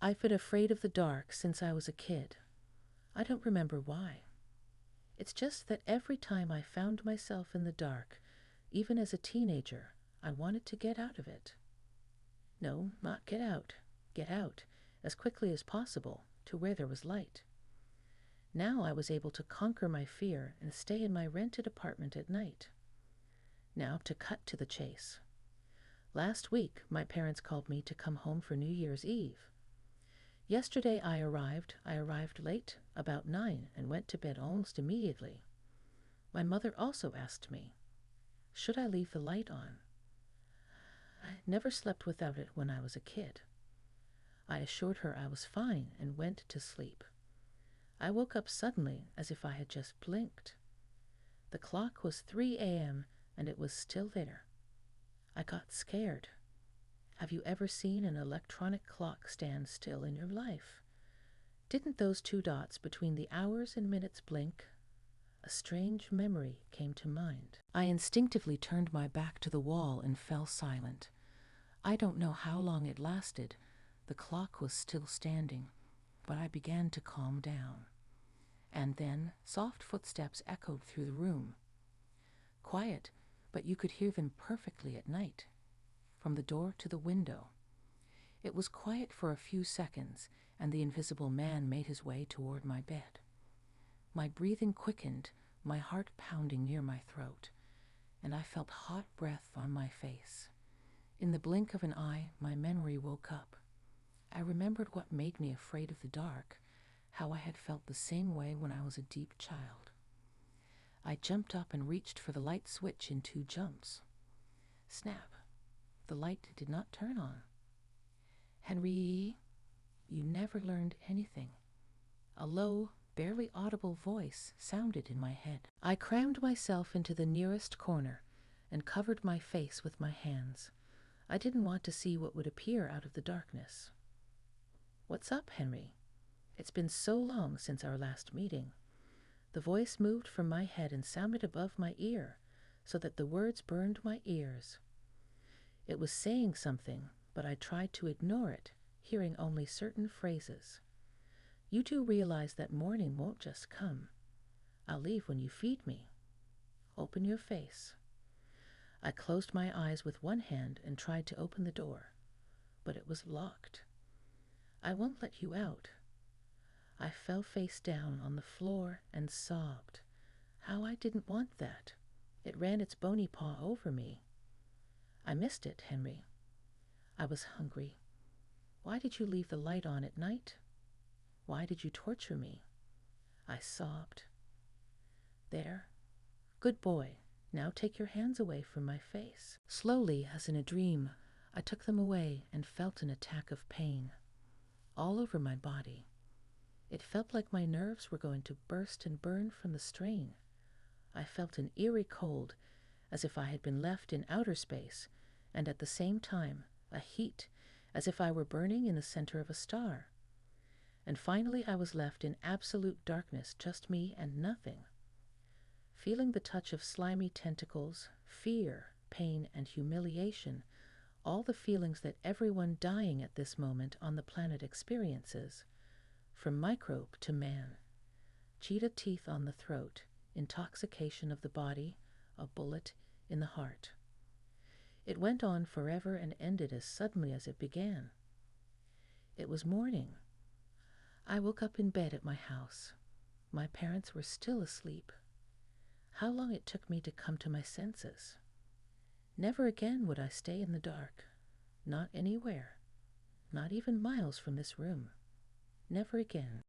I've been afraid of the dark since I was a kid. I don't remember why. It's just that every time I found myself in the dark, even as a teenager, I wanted to get out of it. No, not get out. Get out, as quickly as possible, to where there was light. Now I was able to conquer my fear and stay in my rented apartment at night. Now to cut to the chase. Last week, my parents called me to come home for New Year's Eve. Yesterday I arrived late, about 9, and went to bed almost immediately. My mother also asked me, should I leave the light on? I never slept without it when I was a kid. I assured her I was fine and went to sleep. I woke up suddenly as if I had just blinked. The clock was 3 a.m. and it was still there. I got scared. Have you ever seen an electronic clock stand still in your life? Didn't those 2 dots between the hours and minutes blink? A strange memory came to mind. I instinctively turned my back to the wall and fell silent. I don't know how long it lasted. The clock was still standing, but I began to calm down. And then soft footsteps echoed through the room. Quiet, but you could hear them perfectly at night, from the door to the window. It was quiet for a few seconds, and the invisible man made his way toward my bed. My breathing quickened, my heart pounding near my throat, and I felt hot breath on my face. In the blink of an eye, my memory woke up. I remembered what made me afraid of the dark, how I had felt the same way when I was a deep child. I jumped up and reached for the light switch in 2 jumps. Snap! The light did not turn on. Henry, you never learned anything. A low, barely audible voice sounded in my head. I crammed myself into the nearest corner and covered my face with my hands. I didn't want to see what would appear out of the darkness. What's up, Henry? It's been so long since our last meeting. The voice moved from my head and sounded above my ear, so that the words burned my ears. It was saying something, but I tried to ignore it, hearing only certain phrases. You do realize that morning won't just come. I'll leave when you feed me. Open your face. I closed my eyes with one hand and tried to open the door, but it was locked. I won't let you out. I fell face down on the floor and sobbed. How I didn't want that. It ran its bony paw over me. I missed it, Henry. I was hungry. Why did you leave the light on at night? Why did you torture me? I sobbed. There. Good boy. Now take your hands away from my face. Slowly, as in a dream, I took them away and felt an attack of pain all over my body. It felt like my nerves were going to burst and burn from the strain. I felt an eerie cold, as if I had been left in outer space, and at the same time, a heat, as if I were burning in the center of a star. And finally I was left in absolute darkness, just me and nothing. Feeling the touch of slimy tentacles, fear, pain, and humiliation, all the feelings that everyone dying at this moment on the planet experiences, from microbe to man. Cheetah teeth on the throat, intoxication of the body, a bullet in the heart. It went on forever and ended as suddenly as it began. It was morning. I woke up in bed at my house. My parents were still asleep. How long it took me to come to my senses. Never again would I stay in the dark. Not anywhere. Not even miles from this room. Never again.